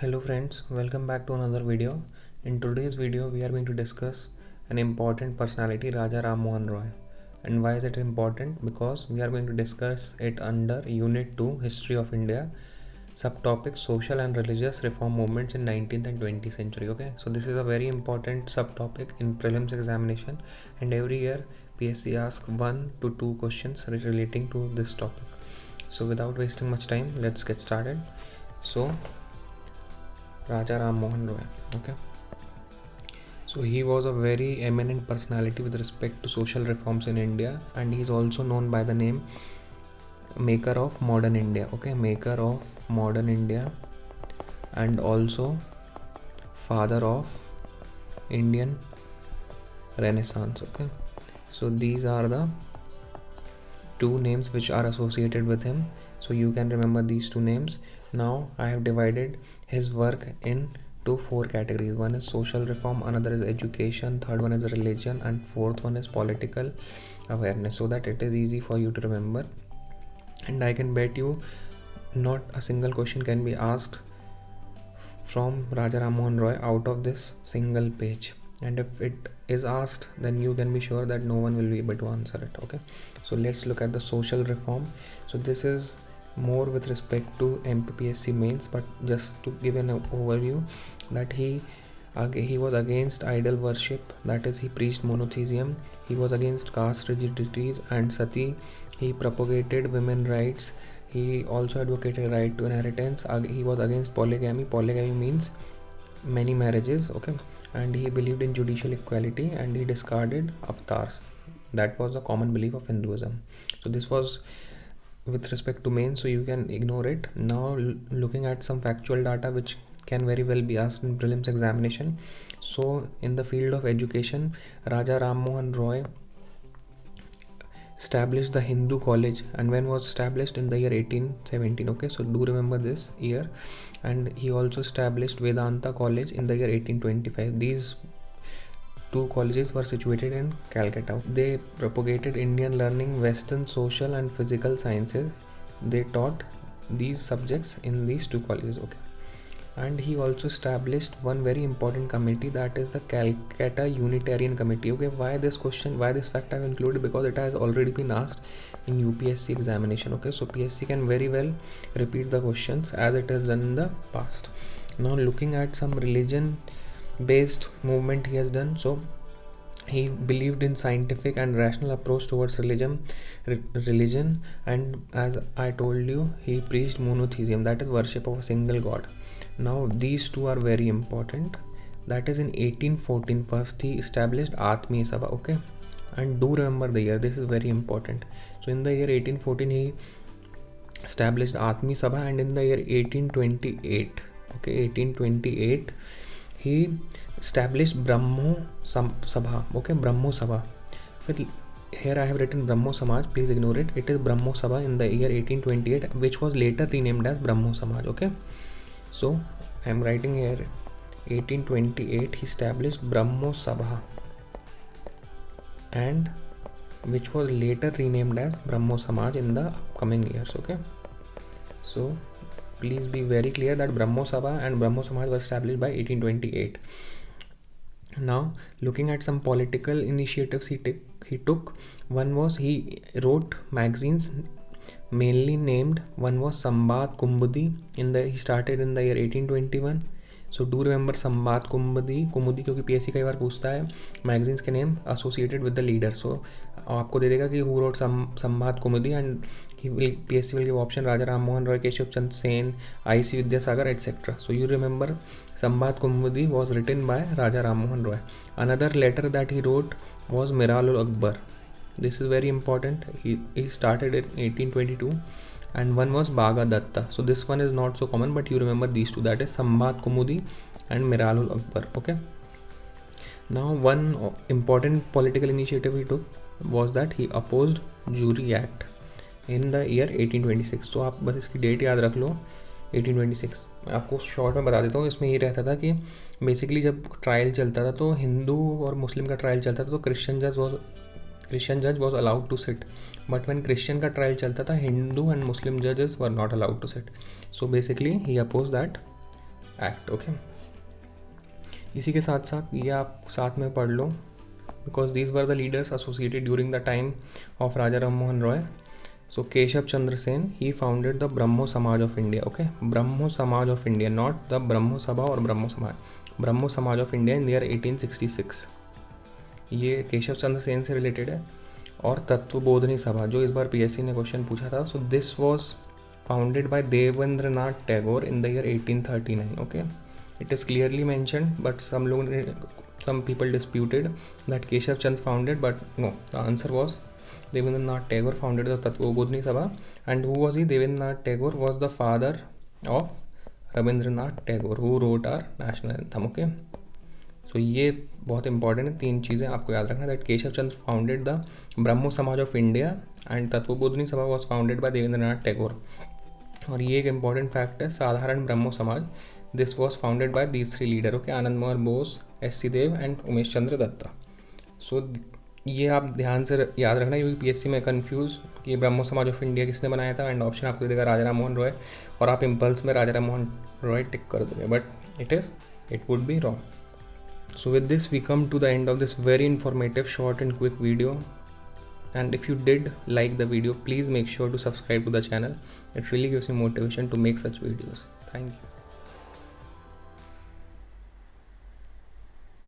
Hello friends, welcome back to another video. In today's video, we are going to discuss an important personality, Raja Ram Mohan Roy. And why is it important? Because we are going to discuss it under Unit 2, History of India, subtopic Social and Religious Reform Movements in 19th and 20th century. Okay, so this is a very important subtopic in prelims examination, and every year PSC asks 1 to 2 questions relating to this topic. So without wasting much time, let's get started. So Raja Ram Mohan Roy. Okay. So he was a very eminent personality with respect to social reforms in India, and he is also known by the name Maker of Modern India. Okay, Maker of Modern India, and also Father of Indian Renaissance. Okay, so these are the two names which are associated with him. So you can remember these two names. Now I have divided his work into 4 categories. One is social reform, another is education, third one is religion, and fourth one is political awareness, so that it is easy for you to remember. And I can bet you not a single question can be asked from Raja Ram Mohan Roy out of this single page, and if it is asked, then you can be sure that no one will be able to answer it. Okay, so let's look at the social reform. So this is more with respect to MPPSC mains, but just to give an overview, that he was against idol worship, that is, he preached monotheism. He was against caste rigidities and sati. He propagated women rights. He also advocated right to inheritance. He was against polygamy. Polygamy means many marriages. Okay, and he believed in judicial equality, and he discarded avatars. That was a common belief of Hinduism. So this was with respect to main, so you can ignore it. Now looking at some factual data which can very well be asked in prelims examination. So in the field of education, Raja Ram Mohan Roy established the Hindu College, and when was established? In the year 1817. Okay, so do remember this year. And he also established Vedanta College in the year 1825. These two colleges were situated in Calcutta. They propagated Indian learning, Western social and physical sciences. They taught these subjects in these two colleges. Okay, and he also established one very important committee, that is the Calcutta Unitarian Committee. Okay, why this question, why this fact I have included? Because it has already been asked in UPSC examination. Okay, so PSC can very well repeat the questions as it has done in the past. Now looking at some religion based movement he has done. So he believed in scientific and rational approach towards religion, and as I told you, he preached monotheism, that is worship of a single god. Now these two are very important. That is, in 1814 first he established Atmiya Sabha. Okay, and do remember the year, this is very important. So in the year 1814 he established Atmiya Sabha, and in the year 1828, okay, 1828 he established Brahmo Sabha. Okay, Brahmo Sabha. Here I have written Brahmo Samaj, please ignore it. It is Brahmo Sabha in the year 1828, which was later renamed as Brahmo Samaj. Okay, so I am writing here 1828 he established Brahmo Sabha, and which was later renamed as Brahmo Samaj in the upcoming years. Okay, so please be very clear that Brahmo Sabha and Brahmo Samaj were established by 1828. Now looking at some political initiatives he took. One was he wrote magazines mainly named, one was Sambaad Kumudi. He started in the year 1821. So do remember Sambaad Kumudi क्योंकि PSC कई बार पूछता है magazines के name associated with the leader. So आपको दे देगा कि who wrote Sambaad Kumudi, and PSC will give option Raja Ram Mohan Roy, Keshav Chand Sen, I.C. Vidyasagar, etc. So you remember Sambaad Kumudi was written by Raja Ram Mohan Roy. Another letter that he wrote was Miralul Akbar. This is very important. He started in 1822, and one was Bhaga Datta. So this one is not so common, but you remember these two, that is Sambaad Kumudi and Miralul Akbar. Okay, now one important political initiative he took was that he opposed Jury Act in the year 1826. तो आप बस इसकी date याद रख लो 1826. मैं आपको short में बता देता हूँ. इसमें ये रहता था कि बेसिकली जब ट्रायल चलता था तो हिंदू और मुस्लिम का ट्रायल चलता था तो क्रिश्चियन जज was allowed to sit, but when Christian का ट्रायल चलता था हिंदू एंड मुस्लिम जजेस were not allowed to sit. So basically he oppose that act. Okay, इसी के साथ साथ ये आप साथ में पढ़ लो, because these were the leaders associated during the time of Raja Ram Mohan Roy. So Keshav Chandra Sen, he founded the Brahmo Samaj of India. Okay, Brahmo Samaj of India, not the ब्रह्मो सभा और ब्रह्मो समाज, ब्रह्मो Samaj of India in year 1866। ये केशव चंद्र सेन से रिलेटेड है। और तत्वबोधनी सभा, जो इस बार पीएससी ने क्वेश्चन पूछा था, so this was founded by Debendranath Tagore in the year 1839। Okay, it is clearly mentioned, but some people disputed that Keshav Chand founded, but no, the answer was Devendranath Tagore founded the Tatvobodhini Sabha. And who was he? Devendranath Tagore was the father of Rabindranath Tagore, who wrote our national anthem. Okay, so ये बहुत important है, 3 चीज़ें आपको याद रखना, that Keshav Chandra founded the Brahmo Samaj of India and Tattvabodhini Sabha was founded by Debendranath Tagore. और ये एक इंपॉर्टेंट फैक्ट है, Sadharan Brahmo Samaj, this was founded by these 3 leader. Okay, Anand Mohan Bose, S C. Dev and Umesh Chandra Dutta. So ये आप ध्यान से याद रखना, क्योंकि पीएससी में कन्फ्यूज़ कि ब्रह्मो समाज ऑफ इंडिया किसने बनाया था, एंड ऑप्शन आपको देगा राजा राम मोहन रॉय, और आप इम्पल्स में राजा राम मोहन रॉय टिक कर दोगे, but it would be wrong. So with this we come to the end of this very informative, short and quick video. And if you did like the video, please make sure to subscribe to the channel. It really gives me motivation to make such videos. Thank you.